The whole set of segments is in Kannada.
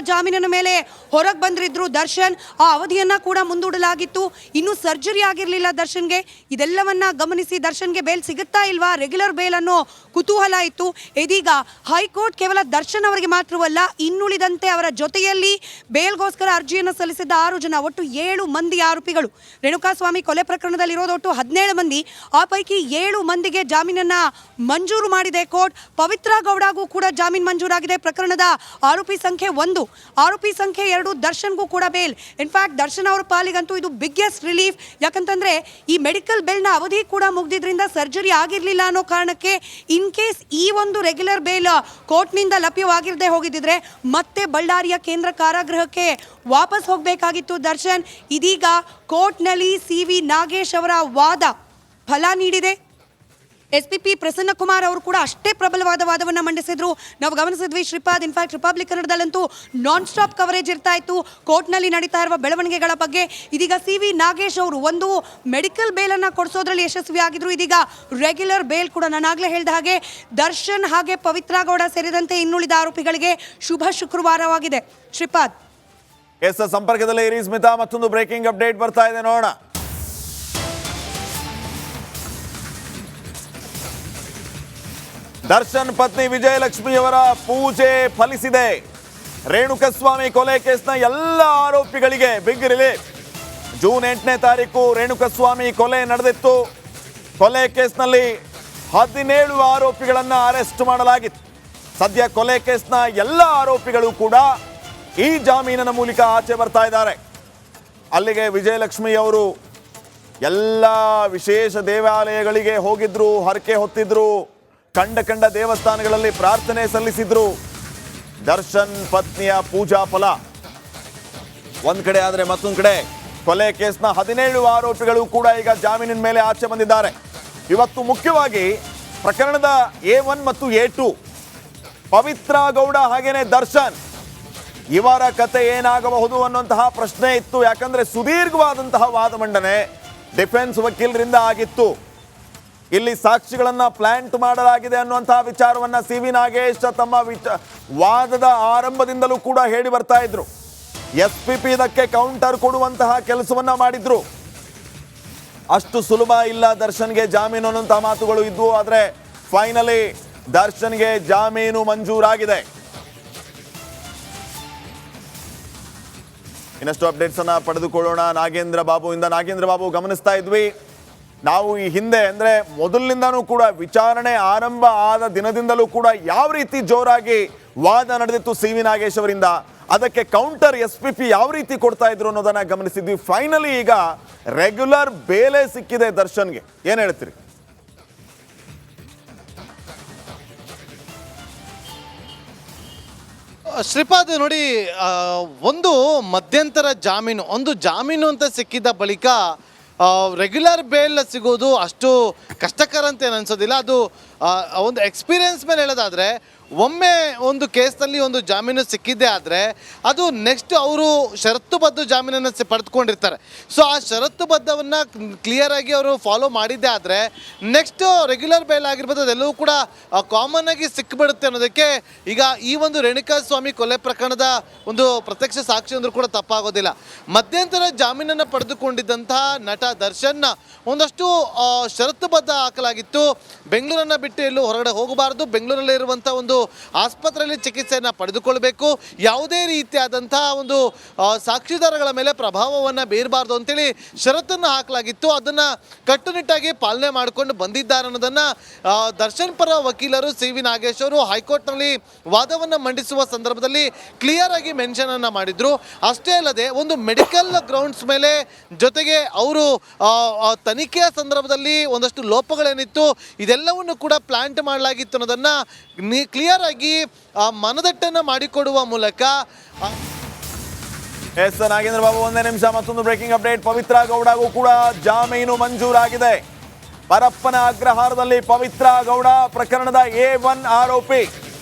ಜಾಮೀನಿನ ಮೇಲೆ ಹೊರಗೆ ಬಂದಿದ್ರು ದರ್ಶನ್. ಆ ಅವಧಿಯನ್ನ ಕೂಡ ಮುಂದೂಡಲಾಗಿತ್ತು. ಇನ್ನು ಸರ್ಜರಿ ಆಗಿರಲಿಲ್ಲ ದರ್ಶನ್ಗೆ. ಇದೆಲ್ಲವನ್ನ ಗಮನಿಸಿ ದರ್ಶನ್ಗೆ ಬೇಲ್ ಸಿಗುತ್ತಾ ಇಲ್ವಾ, ರೆಗ್ಯುಲರ್ ಬೇಲ್ ಅನ್ನೋ ಕುತೂಹಲ ಇತ್ತು. ಇದೀಗ ಹೈಕೋರ್ಟ್ ಕೇವಲ ದರ್ಶನ್ ಅವರಿಗೆ ಮಾತ್ರವಲ್ಲ, ಇನ್ನುಳಿದಂತೆ ಅವರ ಜೊತೆಯಲ್ಲಿ ಬೇಲ್ಗೋಸ್ಕರ ಅರ್ಜಿಯನ್ನು ಸಲ್ಲಿಸಿದ್ದ 6 ಜನ, ಒಟ್ಟು 7 ಮಂದಿ ಆರೋಪಿಗಳು. ರೇಣುಕಾಸ್ವಾಮಿ ಕೊಲೆ ಪ್ರಕರಣದಲ್ಲಿ ಇರೋದು ಒಟ್ಟು 17 ಮಂದಿ. ಆ ಪೈಕಿ 7 ಮಂದಿಗೆ ಜಾಮೀನನ್ನ ಮಂಜೂರು ಮಾಡಿದೆ ಕೋರ್ಟ್. ಪವಿತ್ರ ಗೌಡಗೂ ಕೂಡ ಜಾಮೀನು ಮಂಜೂರಾಗಿದೆ. ಪ್ರಕರಣದ ಆರೋಪಿ ಸಂಖ್ಯೆ 1, ಆರೋಪಿ ಸಂಖ್ಯೆ 2 ದರ್ಶನ್ಗೂ ಕೂಡ ಬೇಲ್. ಇನ್ಫ್ಯಾಕ್ಟ್ ದರ್ಶನ್ ಅವರ ಪಾಲಿಗಂತೂ ಇದು ಬಿಗ್ಗೆಸ್ಟ್ ರಿಲೀಫ್. ಯಾಕಂತಂದ್ರೆ ಈ ಮೆಡಿಕಲ್ ಬೇಲ್ನ ಅವಧಿ ಕೂಡ ಮುಗಿದಿದ್ರಿಂದ ಸರ್ಜರಿ ಆಗಿರಲಿಲ್ಲ ಅನ್ನೋ ಕಾರಣಕ್ಕೆ ಇನ್ ಕೇಸ್ ಈ ಒಂದು ರೆಗ್ಯುಲರ್ ಬೇಲ್ ಕೋರ್ಟ್ನಿಂದ ಲಭ್ಯವಾಗಿರದೆ ಹೋಗಿದ್ದಿದ್ರೆ ಮತ್ತೆ ಬಳ್ಳಾರಿಯ ಕೇಂದ್ರ ಕಾರಾಗೃಹಕ್ಕೆ ವಾಪಸ್ ಹೋಗಬೇಕಾಗಿತ್ತು ದರ್ಶನ್. ಇದೀಗ ಕೋರ್ಟ್ನಲ್ಲಿ CV ನಾಗೇಶ್ ಅವರ ವಾದ ಫಲ ನೀಡಿದೆ. SPP ಪ್ರಸನ್ನ ಕುಮಾರ್ ಅವರು ಕೂಡ ಅಷ್ಟೇ ಪ್ರಬಲವಾದ ವಾದವನ್ನು ಮಂಡಿಸಿದ್ರು. ನಾವು ಗಮನಿಸಿದ್ವಿ ಶ್ರೀಪಾದ್. ಇನ್ಫ್ಯಾಕ್ಟ್ ರಿಪಬ್ಲಿಕ್ ಕನ್ನಡದಲ್ಲಂತೂ ನಾನ್ ಸ್ಟಾಪ್ ಕವರೇಜ್ ಇರ್ತಾ ಇತ್ತು ಕೋರ್ಟ್ನಲ್ಲಿ ನಡೀತಾ ಇರುವ ಬೆಳವಣಿಗೆಗಳ ಬಗ್ಗೆ. ಇದೀಗ CV ನಾಗೇಶ್ ಅವರು ಒಂದು ಮೆಡಿಕಲ್ ಬೇಲನ್ನು ಕೊಡಿಸೋದ್ರಲ್ಲಿ ಯಶಸ್ವಿಯಾಗಿದ್ರು. ಇದೀಗ ರೆಗ್ಯುಲರ್ ಬೇಲ್ ಕೂಡ ನಾನಾಗಲೇ ಹೇಳಿದ ಹಾಗೆ ದರ್ಶನ್ ಹಾಗೆ ಪವಿತ್ರ ಗೌಡ ಸೇರಿದಂತೆ ಇನ್ನುಳಿದ ಆರೋಪಿಗಳಿಗೆ ಶುಭ ಶುಕ್ರವಾರವಾಗಿದೆ. ಶ್ರೀಪಾದ್ ಸಂಪರ್ಕದಲ್ಲಿ ಇರಿ ಸ್ಮಿತಾ. ಮತ್ತೊಂದು ಬ್ರೇಕಿಂಗ್ ಅಪ್ಡೇಟ್ ಬರ್ತಾ ಇದೆ, ನೋಡೋಣ. ದರ್ಶನ್ ಪತ್ನಿ ವಿಜಯಲಕ್ಷ್ಮಿಯವರ ಪೂಜೆ ಫಲಿಸಿದೆ. ರೇಣುಕಸ್ವಾಮಿ ಕೊಲೆ ಕೇಸ್ನ ಎಲ್ಲ ಆರೋಪಿಗಳಿಗೆ ಬಿಗ್ ರಿಲೀಫ್. ಜೂನ್ 8ನೇ ತಾರೀಕು ರೇಣುಕಸ್ವಾಮಿ ಕೊಲೆ ನಡೆದಿತ್ತು. ಕೊಲೆ ಕೇಸ್ನಲ್ಲಿ 17 ಆರೋಪಿಗಳನ್ನು ಅರೆಸ್ಟ್ ಮಾಡಲಾಗಿತ್ತು. ಸದ್ಯ ಕೊಲೆ ಕೇಸ್ನ ಎಲ್ಲ ಆರೋಪಿಗಳು ಕೂಡ ಈ ಜಾಮೀನಿನ ಮೂಲಕ ಆಚೆ ಬರ್ತಾ ಇದ್ದಾರೆ. ಅಲ್ಲಿಗೆ ವಿಜಯಲಕ್ಷ್ಮಿ ಅವರು ಎಲ್ಲ ವಿಶೇಷ ದೇವಾಲಯಗಳಿಗೆ ಹೋಗಿದ್ರು, ಹರಕೆ ಹೊತ್ತಿದ್ರು, ಕಂಡ ದೇವಸ್ಥಾನಗಳಲ್ಲಿ ಪ್ರಾರ್ಥನೆ ಸಲ್ಲಿಸಿದ್ರು. ದರ್ಶನ್ ಪತ್ನಿಯ ಪೂಜಾ ಫಲ ಒಂದ್ ಕಡೆ ಆದ್ರೆ ಮತ್ತೊಂದು ಕಡೆ ಕೊಲೆ ಕೇಸ್ನ 17 ಆರೋಪಿಗಳು ಕೂಡ ಈಗ ಜಾಮೀನಿನ ಮೇಲೆ ಆಚೆ ಬಂದಿದ್ದಾರೆ. ಇವತ್ತು ಮುಖ್ಯವಾಗಿ ಪ್ರಕರಣದ A1 ಮತ್ತು A2 ಪವಿತ್ರ ಗೌಡ ಹಾಗೇನೆ ದರ್ಶನ್ ಇವರ ಕತೆ ಏನಾಗಬಹುದು ಅನ್ನುವಂತಹ ಪ್ರಶ್ನೆ ಇತ್ತು. ಯಾಕಂದ್ರೆ ಸುದೀರ್ಘವಾದಂತಹ ವಾದ ಮಂಡನೆ ಡಿಫೆನ್ಸ್ ವಕೀಲರಿಂದ ಆಗಿತ್ತು. ಇಲ್ಲಿ ಸಾಕ್ಷಿಗಳನ್ನ ಪ್ಲಾಂಟ್ ಮಾಡಲಾಗಿದೆ ಅನ್ನುವಂತಹ ವಿಚಾರವನ್ನ CV ನಾಗೇಶ್ ತಮ್ಮ ವಾದದ ಆರಂಭದಿಂದಲೂ ಕೂಡ ಹೇಳಿ ಬರ್ತಾ ಇದ್ರು. SPP ಇದಕ್ಕೆ ಕೌಂಟರ್ ಕೊಡುವಂತಹ ಕೆಲಸವನ್ನ ಮಾಡಿದ್ರು. ಅಷ್ಟು ಸುಲಭ ಇಲ್ಲ ದರ್ಶನ್ಗೆ ಜಾಮೀನು ಅನ್ನುವಂತಹ ಮಾತುಗಳು ಇದ್ವು. ಆದ್ರೆ ಫೈನಲಿ ದರ್ಶನ್ಗೆ ಜಾಮೀನು ಮಂಜೂರಾಗಿದೆ. ಇನ್ನಷ್ಟು ಅಪ್ಡೇಟ್ಸ್ ಅನ್ನ ಪಡೆದುಕೊಳ್ಳೋಣ ನಾಗೇಂದ್ರ ಬಾಬುವಿಂದ. ನಾಗೇಂದ್ರ ಬಾಬು, ಗಮನಿಸ್ತಾ ಇದ್ವಿ ನಾವು ಈ ಹಿಂದೆ ಅಂದ್ರೆ ಮೊದಲಿನಿಂದನೂ ಕೂಡ ವಿಚಾರಣೆ ಆರಂಭ ಆದ ದಿನದಿಂದಲೂ ಕೂಡ ಯಾವ ರೀತಿ ಜೋರಾಗಿ ವಾದ ನಡೆದಿತ್ತು CV ನಾಗೇಶ್ ಅವರಿಂದ, ಅದಕ್ಕೆ ಕೌಂಟರ್ SPP ಯಾವ ರೀತಿ ಕೊಡ್ತಾ ಇದ್ರು ಅನ್ನೋದನ್ನ ಗಮನಿಸಿದ್ವಿ. ಫೈನಲಿ ಈಗ ರೆಗ್ಯುಲರ್ ಬೇಲೆ ಸಿಕ್ಕಿದೆ ದರ್ಶನ್ಗೆ, ಏನ್ ಹೇಳ್ತೀರಿ? ಶ್ರೀಪಾದ್ ನೋಡಿ, ಒಂದು ಮಧ್ಯಂತರ ಜಾಮೀನು, ಒಂದು ಜಾಮೀನು ಅಂತ ಸಿಕ್ಕಿದ ಬಳಿಕ ರೆಗ್ಯುಲರ್ ಬೇಲ್ ಸಿಗೋದು ಅಷ್ಟು ಕಷ್ಟಕರ ಅಂತ ಏನು ಅನ್ಸೋದಿಲ್ಲ. ಅದು ಒಂದು ಎಕ್ಸ್ಪೀರಿಯನ್ಸ್ ಮೇಲೆ ಹೇಳೋದಾದರೆ, ಒಮ್ಮೆ ಒಂದು ಕೇಸ್ನಲ್ಲಿ ಒಂದು ಜಾಮೀನು ಸಿಕ್ಕಿದ್ದೇ ಆದರೆ ಅದು ನೆಕ್ಸ್ಟ್ ಅವರು ಷರತ್ತುಬದ್ಧ ಜಾಮೀನನ್ನು ಪಡೆದುಕೊಂಡಿರ್ತಾರೆ. ಸೊ ಆ ಷರತ್ತುಬದ್ಧವನ್ನು ಕ್ಲಿಯರಾಗಿ ಅವರು ಫಾಲೋ ಮಾಡಿದ್ದೇ ಆದರೆ ನೆಕ್ಸ್ಟ್ ರೆಗ್ಯುಲರ್ ಬೇಲ್ ಆಗಿರ್ಬೋದು ಅದೆಲ್ಲವೂ ಕೂಡ ಕಾಮನ್ ಆಗಿ ಸಿಕ್ಕಿಬಿಡುತ್ತೆ ಅನ್ನೋದಕ್ಕೆ ಈಗ ಈ ಒಂದು ರೇಣುಕಾಸ್ವಾಮಿ ಕೊಲೆ ಪ್ರಕರಣದ ಒಂದು ಪ್ರತ್ಯಕ್ಷ ಸಾಕ್ಷಿ ಅಂದರೂ ಕೂಡ ತಪ್ಪಾಗೋದಿಲ್ಲ. ಮಧ್ಯಂತರ ಜಾಮೀನನ್ನು ಪಡೆದುಕೊಂಡಿದ್ದಂತಹ ನಟ ದರ್ಶನ್ ಒಂದಷ್ಟು ಷರತ್ತುಬದ್ಧ ಹಾಕಲಾಗಿತ್ತು. ಬೆಂಗಳೂರನ್ನು ಬಿಟ್ಟು ಎಲ್ಲೂ ಹೊರಗಡೆ ಹೋಗಬಾರ್ದು, ಬೆಂಗಳೂರಲ್ಲಿ ಇರುವಂಥ ಒಂದು ಆಸ್ಪತ್ರೆಯಲ್ಲಿ ಚಿಕಿತ್ಸೆಯನ್ನು ಪಡೆದುಕೊಳ್ಬೇಕು, ಯಾವುದೇ ರೀತಿಯಾದಂತಹ ಒಂದು ಸಾಕ್ಷಿದಾರಗಳ ಮೇಲೆ ಪ್ರಭಾವವನ್ನು ಬೀರಬಾರ್ದು ಅಂತೇಳಿ ಷರತ್ತನ್ನು ಹಾಕಲಾಗಿತ್ತು. ಅದನ್ನು ಕಟ್ಟುನಿಟ್ಟಾಗಿ ಪಾಲನೆ ಮಾಡಿಕೊಂಡು ಬಂದಿದ್ದಾರೆ ಅನ್ನೋದನ್ನು ದರ್ಶನ್ ಪರ ವಕೀಲರು CV ನಾಗೇಶ್ ಅವರು ಹೈಕೋರ್ಟ್ನಲ್ಲಿ ವಾದವನ್ನು ಮಂಡಿಸುವ ಸಂದರ್ಭದಲ್ಲಿ ಕ್ಲಿಯರ್ ಆಗಿ ಮೆನ್ಷನ್ ಅನ್ನು ಮಾಡಿದ್ರು. ಅಷ್ಟೇ ಅಲ್ಲದೆ ಒಂದು ಮೆಡಿಕಲ್ ಗ್ರೌಂಡ್ಸ್ ಮೇಲೆ ಜೊತೆಗೆ ಅವರು ತನಿಖೆಯ ಸಂದರ್ಭದಲ್ಲಿ ಒಂದಷ್ಟು ಲೋಪಗಳೇನಿತ್ತು ಇದೆಲ್ಲವನ್ನು ಕೂಡ ಪ್ಲಾಂಟ್ ಮಾಡಲಾಗಿತ್ತು ಅನ್ನೋದನ್ನು ಕ್ಲಿಯರ್ ಆಗಿ ಮನದಟ್ಟನ್ನು ಮಾಡಿಕೊಡುವ ಮೂಲಕ. ನಾಗೇಂದ್ರ ಬಾಬು, ಒಂದೇ ನಿಮಿಷ, ಮತ್ತೊಂದು ಬ್ರೇಕಿಂಗ್ ಅಪ್ಡೇಟ್. ಪವಿತ್ರ ಗೌಡಗೂ ಕೂಡ ಜಾಮೀನು ಮಂಜೂರಾಗಿದೆ. ಪರಪ್ಪನ ಅಗ್ರಹಾರದಲ್ಲಿ ಪವಿತ್ರ ಗೌಡ ಪ್ರಕರಣದ A1 ಆರೋಪಿ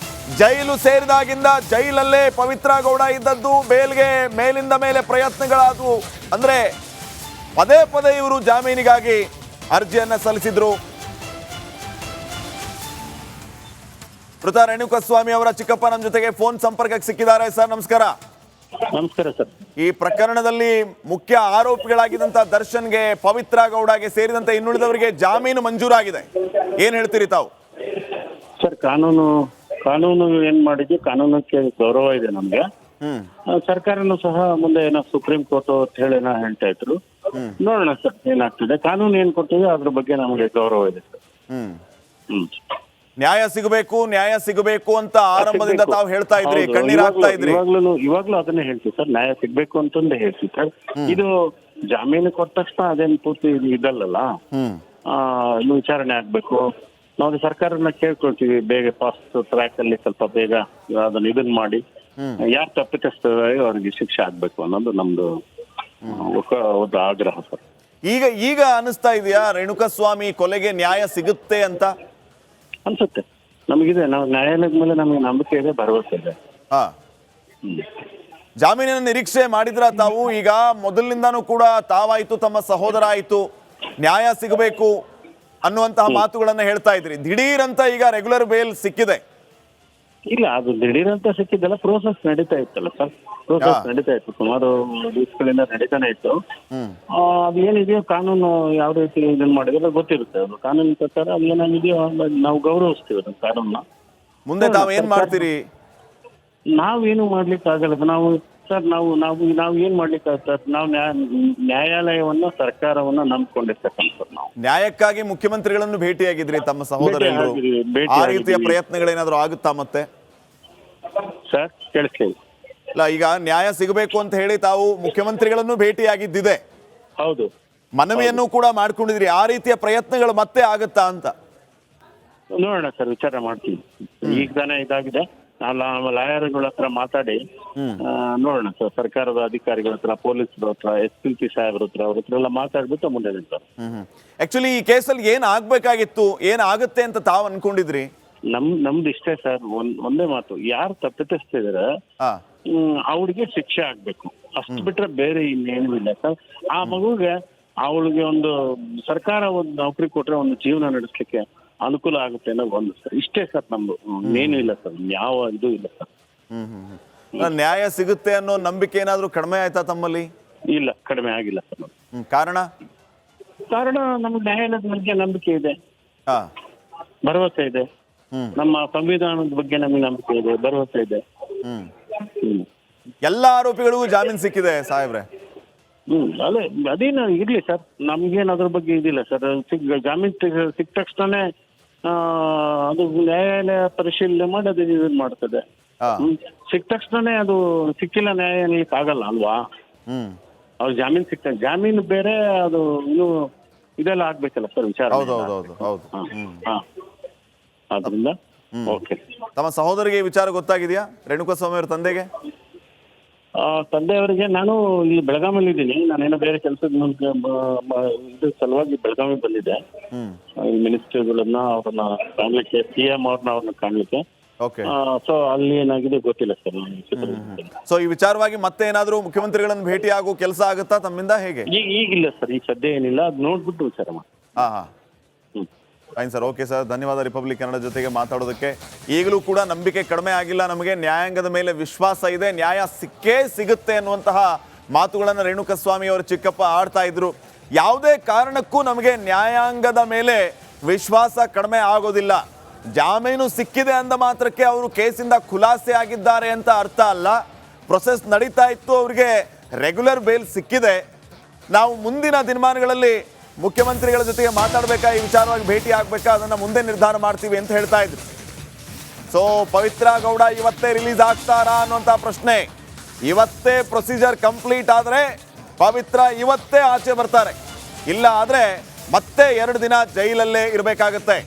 ಜೈಲು ಸೇರಿದಾಗಿಂದ ಜೈಲಲ್ಲೇ ಪವಿತ್ರ ಗೌಡ ಇದ್ದದ್ದು. ಬೇಲ್ಗೆ ಮೇಲಿಂದ ಮೇಲೆ ಪ್ರಯತ್ನಗಳಾದವು. ಅಂದ್ರೆ ಪದೇ ಪದೇ ಇವರು ಜಾಮೀನಿಗಾಗಿ ಅರ್ಜಿಯನ್ನು ಸಲ್ಲಿಸಿದ್ರು. ಮೃತ ರೇಣುಕಸ್ವಾಮಿ ಅವರ ಚಿಕ್ಕಪ್ಪ ನಮ್ಮ ಜೊತೆಗೆ ಫೋನ್ ಸಂಪರ್ಕಕ್ಕೆ ಸಿಕ್ಕಿದ್ದಾರೆ. ಸರ್ ನಮಸ್ಕಾರ. ನಮಸ್ಕಾರ ಸರ್. ಈ ಪ್ರಕರಣದಲ್ಲಿ ಮುಖ್ಯ ಆರೋಪಿಗಳಾಗಿದ್ದಂತ ದರ್ಶನ್ಗೆ, ಪವಿತ್ರ ಗೌಡಗೆ ಸೇರಿದಂತೆ ಇನ್ನುಳಿದವರಿಗೆ ಜಾಮೀನು ಮಂಜೂರಾಗಿದೆ. ಏನ್ ಹೇಳ್ತೀರಿ ತಾವು? ಸರ್, ಕಾನೂನು ಏನ್ ಮಾಡಿದ್ವಿ, ಕಾನೂನಕ್ಕೆ ಗೌರವ ಇದೆ ನಮ್ಗೆ. ಸರ್ಕಾರನು ಸಹ ಮುಂದೆ ಏನೋ ಸುಪ್ರೀಂ ಕೋರ್ಟ್ ಅಂತ ಹೇಳಿ ಹೇಳ್ತಾ ಇದ್ರು. ನೋಡೋಣ ಸರ್ ಏನಾಗ್ತದೆ. ಕಾನೂನು ಏನ್ ಕೊಟ್ಟಿದೆ ಅದ್ರ ಬಗ್ಗೆ ನಮಗೆ ಗೌರವ ಇದೆ ಸರ್. ನ್ಯಾಯ ಸಿಗಬೇಕು ಅಂತ ಆರಂಭದಿಂದ ತಾವು ಹೇಳ್ತಾ ಇದ್ರಿ, ಕಣ್ಣೀರ್ ಹಾಕ್ತಾ ಇದ್ರಿ. ಇವಾಗ್ಲೂ ಅದನ್ನೇ ಹೇಳ್ತೀವಿ ಸರ್, ನ್ಯಾಯ ಸಿಗ್ಬೇಕು ಅಂತಂದೇ ಹೇಳ್ತೀವಿ ಸರ್. ಇದು ಜಾಮೀನು ಕೊಟ್ಟ ತಕ್ಷಣ ಅದೇನ್ ಪೂರ್ತಿ ಇದಲ್ಲಲ್ಲ, ಇನ್ನು ವಿಚಾರಣೆ ಆಗ್ಬೇಕು. ನಾವು ಸರ್ಕಾರನ ಕೇಳ್ಕೊಳ್ತೀವಿ, ಬೇಗ ಫಾಸ್ಟ್ ಟ್ರ್ಯಾಕ್ ಅಲ್ಲಿ ಸ್ವಲ್ಪ ಬೇಗ ಅದನ್ನ ಇದನ್ನ ಮಾಡಿ ಯಾರು ತಪ್ಪಿತಸ್ಥರು ಅವ್ರಿಗೆ ಶಿಕ್ಷೆ ಆಗ್ಬೇಕು ಅನ್ನೋದು ನಮ್ದು ಒಂದು ಆಗ್ರಹ ಸರ್. ಈಗ ಅನಿಸ್ತಾ ಇದೆಯಾ ರೇಣುಕಸ್ವಾಮಿ ಕೊಲೆಗೆ ನ್ಯಾಯ ಸಿಗುತ್ತೆ ಅಂತ? ಅನ್ಸುತ್ತೆ ನಮಗಿದೆ. ನಾವು ನ್ಯಾಯಾಲಯದ ಮೇಲೆ ನಮಗೆ ನಂಬಿಕೆ ಇದೆ, ಭರವಸೆ ಇದೆ. ಜಾಮೀನಿನ ನಿರೀಕ್ಷೆ ಮಾಡಿದ್ರ ತಾವು? ಈಗ ಮೊದಲಿನಿಂದಾನು ಕೂಡ ತಾವಾಯ್ತು, ತಮ್ಮ ಸಹೋದರ ಆಯ್ತು, ನ್ಯಾಯ ಸಿಗಬೇಕು ಅನ್ನುವಂತಹ ಮಾತುಗಳನ್ನ ಹೇಳ್ತಾ ಇದ್ರಿ. ದಿಢೀರ್ ಅಂತ ಈಗ ರೆಗ್ಯುಲರ್ ಬೇಲ್ ಸಿಕ್ಕಿದೆ. ಇಲ್ಲ, ಅದು ದಿಢೀರಂತ ಸಿಕ್ಕಿದ್ದಲ್ಲ, ಪ್ರೋಸೆಸ್ ನಡೀತಾ ಇತ್ತಲ್ಲ ಸರ್. ಪ್ರೋಸೆಸ್ ನಡೀತಾ ಇತ್ತು, ಸುಮಾರು ದಿವಸಗಳಿಂದ ನಡೀತಾನೆ ಇತ್ತು. ಅದು ಏನಿದೆಯೋ ಕಾನೂನು ಯಾವ ರೀತಿ ಇದನ್ನ ಮಾಡಿದ್ರೆ ಗೊತ್ತಿರುತ್ತೆ. ಅದು ಕಾನೂನಿನ ಪ್ರಕಾರ ಅದು ಏನಾಗಿದೆಯೋ ನಾವು ಗೌರವಿಸ್ತೀವಿ ಅದು ಕಾನೂನ. ಮುಂದೆ ತಾವು ಏನ್ ಮಾಡ್ತೀರಿ? ನಾವೇನು ಮಾಡ್ಲಿಕ್ಕೆ ಆಗಲ್ಲ ನಾವು ಸರ್. ನಾವು ಏನ್ ಮಾಡ್ಲಿಕ್ಕೆ ಸರ್, ನಾವು ನ್ಯಾಯಾಲಯವನ್ನ ಸರ್ಕಾರವನ್ನ ನಂಬ್ಕೊಂಡಿರ್ತಕ್ಕಂಥ ನಾವು. ನ್ಯಾಯಕ್ಕಾಗಿ ಮುಖ್ಯಮಂತ್ರಿಗಳನ್ನು ಭೇಟಿಯಾಗಿದ್ರಿ ತಮ್ಮ ಸಹೋದರರು. ಆ ರೀತಿಯ ಪ್ರಯತ್ನಗಳೇನಾದ್ರೂ ಆಗುತ್ತಾ ಮತ್ತೆ? ಸರ್ ಕೇಳಿಸ್ತೀವಿ. ಇಲ್ಲ, ಈಗ ನ್ಯಾಯ ಸಿಗಬೇಕು ಅಂತ ಹೇಳಿ ತಾವು ಮುಖ್ಯಮಂತ್ರಿಗಳನ್ನು ಭೇಟಿಯಾಗಿದ್ದಿದೆ, ಹೌದು, ಮನವಿಯನ್ನು ಕೂಡ ಮಾಡ್ಕೊಂಡಿದ್ರಿ. ಆ ರೀತಿಯ ಪ್ರಯತ್ನಗಳು ಮತ್ತೆ ಆಗುತ್ತಾ ಅಂತ ನೋಡೋಣ ಸರ್, ವಿಚಾರ ಮಾಡ್ತೀವಿ. ಈಗ ತಾನೇ ಇದಾಗಿದೆ, ನಾವು ಲಾಯರ್ಗಳ ಹತ್ರ ಮಾತಾಡಿ ನೋಡೋಣ ಸರ್. ಸರ್ಕಾರದ ಅಧಿಕಾರಿಗಳ ಹತ್ರ, ಪೊಲೀಸರ ಹತ್ರ, SPP ಸಾಹೇಬ್ರ ಹತ್ರ, ಅವ್ರ ಹತ್ರ ಎಲ್ಲ ಮಾತಾಡ್ಬಿಟ್ಟು ಮುಂದೆ ಸರ್. ಆಕ್ಚುಲಿ ಈ ಕೇಸಲ್ಲಿ ಏನ್ ಆಗ್ಬೇಕಾಗಿತ್ತು, ಏನ್ ಆಗುತ್ತೆ ಅಂತ ತಾವು ಅನ್ಕೊಂಡಿದ್ರಿ? ನಮ್ದು ಇಷ್ಟೇ ಸರ್, ಒಂದೇ ಮಾತು, ಯಾರು ತಪ್ಪಿತಸ್ಥಿದ್ರೆ ಅವ್ರಿಗೆ ಶಿಕ್ಷೆ ಆಗ್ಬೇಕು, ಅಷ್ಟು ಬಿಟ್ರೆ ಬೇರೆ ಇನ್ನೇನು ಇಲ್ಲ ಸರ್. ಆ ಮಗುಗೆ ಅವಳಿಗೆ ಒಂದು ಸರ್ಕಾರ ಒಂದು ನೌಕರಿ ಕೊಟ್ರೆ ಒಂದು ಜೀವನ ನಡೆಸ್ಲಿಕ್ಕೆ ಅನುಕೂಲ ಆಗುತ್ತೆ ಅನ್ನೋದು ಒಂದು ಸರ್. ಇಷ್ಟೇ ಸರ್ ನಮ್ದು, ಏನು ಇಲ್ಲ ಸರ್, ಯಾವ ಇದು ಇಲ್ಲ ಸರ್. ನ್ಯಾಯ ಸಿಗುತ್ತೆ ಅನ್ನೋ ನಂಬಿಕೆ ಏನಾದ್ರೂ ಕಡಿಮೆ ಆಯ್ತಾ ತಮ್ಮಲ್ಲಿ? ಇಲ್ಲ, ಕಡಿಮೆ ಆಗಿಲ್ಲ ಸರ್. ಕಾರಣ ನಮ್ಗೆ ನ್ಯಾಯಾಲಯದ ಬಗ್ಗೆ ನಂಬಿಕೆ ಇದೆ, ಭರವಸೆ ಇದೆ. ನಮ್ಮ ಸಂವಿಧಾನದ ಬಗ್ಗೆ ನಮಗೆ ನಂಬಿಕೆ ಇದೆ, ಭರವಸೆ ಇದೆ. ಎಲ್ಲ ಆರೋಪಿಗಳಿಗೂ ಜಾಮೀನು ಸಿಕ್ಕಿದೆ ಸಾಹೇಬ್ರೆ? ಅದೇನು ಇರ್ಲಿ ಸರ್, ನಮ್ಗೇನು ಅದ್ರ ಬಗ್ಗೆ ಇದಿಲ್ಲ ಸರ್. ಜಾಮೀನ್ ಸಿಕ್ಕ ತಕ್ಷಣನೇ ಅದು ನ್ಯಾಯಾಲಯ ಪರಿಶೀಲನೆ ಮಾಡಿ ಅದು ಇದನ್ನ ಮಾಡ್ತದೆ. ಸಿಕ್ಕ ತಕ್ಷಣನೇ ಅದು ಸಿಕ್ಕಿಲ್ಲ ನ್ಯಾಯ ಅನ್ಲಿಕ್ಕೆ ಆಗಲ್ಲ ಅಲ್ವಾ? ಅವ್ರು ಜಾಮೀನು ಬೇರೆ, ಅದು ಇನ್ನು ಇದೆಲ್ಲ ಆಗ್ಬೇಕಲ್ಲ ಸರ್ ವಿಚಾರ. ಆದ್ರಿಂದ ಓಕೆ. ತಮ್ಮ ಸಹೋದರಿಗೆ ಈ ವಿಚಾರ ಗೊತ್ತಾಗಿದೆಯಾ, ರೇಣುಕಸ್ವಾಮಿ ಅವ್ರ ತಂದೆಗೆ? ತಂದೆಯವರಿಗೆ ನಾನು ಇಲ್ಲಿ ಬೆಳಗಾವಿಯಲ್ಲಿ ಇದ್ದೀನಿ. ನಾನೇನೋ ಬೇರೆ ಕೆಲಸದ ಇದು ಸಲುವಾಗಿ ಬೆಳಗಾವಿ ಬಂದಿದ್ದೆ. ಮಿನಿಸ್ಟರ್ಗಳನ್ನ ಅವ್ರನ್ನ ಕಾಣ್ಲಿಕ್ಕೆ, CM ಅವ್ರನ್ನ ಕಾಣ್ಲಿಕ್ಕೆ. ಸೊ ಅಲ್ಲಿ ಏನಾಗಿದೆ ಗೊತ್ತಿಲ್ಲ ಸರ್. ಸೊ ಈ ವಿಚಾರವಾಗಿ ಮತ್ತೆ ಏನಾದ್ರೂ ಮುಖ್ಯಮಂತ್ರಿಗಳನ್ನು ಭೇಟಿ ಆಗೋ ಕೆಲಸ ಆಗುತ್ತಾ ತಮ್ಮಿಂದ, ಹೇಗೆ? ಈಗಿಲ್ಲ ಸರ್, ಈಗ ಸದ್ಯ ಏನಿಲ್ಲ, ಅದು ನೋಡ್ಬಿಟ್ಟು ವಿಚಾರ ಮಾಡಿ. ಫೈನ್ ಸರ್, ಓಕೆ ಸರ್, ಧನ್ಯವಾದ ರಿಪಬ್ಲಿಕ್ ಕನ್ನಡ ಜೊತೆಗೆ ಮಾತಾಡೋದಕ್ಕೆ. ಈಗಲೂ ಕೂಡ ನಂಬಿಕೆ ಕಡಿಮೆ ಆಗಿಲ್ಲ ನಮಗೆ, ನ್ಯಾಯಾಂಗದ ಮೇಲೆ ವಿಶ್ವಾಸ ಇದೆ, ನ್ಯಾಯ ಸಿಗುತ್ತೆ ಅನ್ನುವಂತಹ ಮಾತುಗಳನ್ನು ರೇಣುಕಸ್ವಾಮಿ ಅವರ ಚಿಕ್ಕಪ್ಪ ಆಡ್ತಾ ಇದ್ರು. ಯಾವುದೇ ಕಾರಣಕ್ಕೂ ನಮಗೆ ನ್ಯಾಯಾಂಗದ ಮೇಲೆ ವಿಶ್ವಾಸ ಕಡಿಮೆ ಆಗೋದಿಲ್ಲ. ಜಾಮೀನು ಸಿಕ್ಕಿದೆ ಅಂದ ಮಾತ್ರಕ್ಕೆ ಅವರು ಕೇಸಿಂದ ಖುಲಾಸೆ ಆಗಿದ್ದಾರೆ ಅಂತ ಅರ್ಥ ಅಲ್ಲ. ಪ್ರೊಸೆಸ್ ನಡೀತಾ ಇತ್ತು, ಅವರಿಗೆ ರೆಗ್ಯುಲರ್ ಬೇಲ್ ಸಿಕ್ಕಿದೆ. ನಾವು ಮುಂದಿನ ದಿನಮಾನಗಳಲ್ಲಿ ಮುಖ್ಯಮಂತ್ರಿಗಳ ಜೊತೆಗೆ ಮಾತಾಡಬೇಕಾ, ಈ ವಿಚಾರವಾಗಿ ಭೇಟಿ ಆಗಬೇಕಾ, ಅದನ್ನು ಮುಂದೆ ನಿರ್ಧಾರ ಮಾಡ್ತೀವಿ ಅಂತ ಹೇಳ್ತಾ ಇದ್ರು. ಸೊ ಪವಿತ್ರ ಗೌಡ ಇವತ್ತೇ ರಿಲೀಸ್ ಆಗ್ತಾರಾ ಅನ್ನುವಂಥ ಪ್ರಶ್ನೆ. ಇವತ್ತೇ ಪ್ರೊಸೀಜರ್ ಕಂಪ್ಲೀಟ್ ಆದರೆ ಪವಿತ್ರ ಇವತ್ತೇ ಆಚೆ ಬರ್ತಾರೆ, ಇಲ್ಲ ಆದರೆ ಮತ್ತೆ 2 ದಿನ ಜೈಲಲ್ಲೇ ಇರಬೇಕಾಗತ್ತೆ.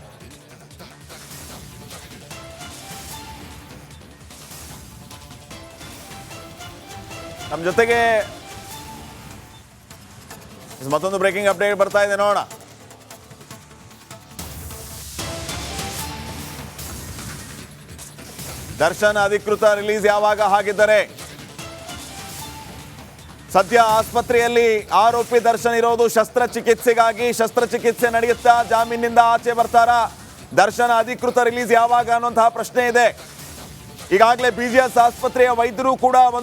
ನಮ್ಮ ಜೊತೆಗೆ ಮತ್ತೊಂದು ಬ್ರೇಕಿಂಗ್ ಅಪ್ಡೇಟ್ ಬರ್ತಾ ಇದೆ, ನೋಡೋಣ. ದರ್ಶನ್ ಅಧಿಕೃತ ರಿಲೀಸ್ ಯಾವಾಗ? ಹಾಗಿದ್ದರೆ ಸದ್ಯ ಆಸ್ಪತ್ರೆಯಲ್ಲಿ ಆರೋಪಿ ದರ್ಶನ್ ಇರೋದು ಶಸ್ತ್ರಚಿಕಿತ್ಸೆಗಾಗಿ. ಶಸ್ತ್ರಚಿಕಿತ್ಸೆ ನಡೆಯುತ್ತಾ ಜಾಮೀನಿನಿಂದ ಆಚೆ ಬರ್ತಾರಾ? ದರ್ಶನ ಅಧಿಕೃತ ರಿಲೀಸ್ ಯಾವಾಗ ಅನ್ನುವಂತಹ ಪ್ರಶ್ನೆ ಇದೆ. ಈಗಾಗಲೇ BGS ಆಸ್ಪತ್ರೆಯ ವೈದ್ಯರು ಕೂಡ ಒಂದು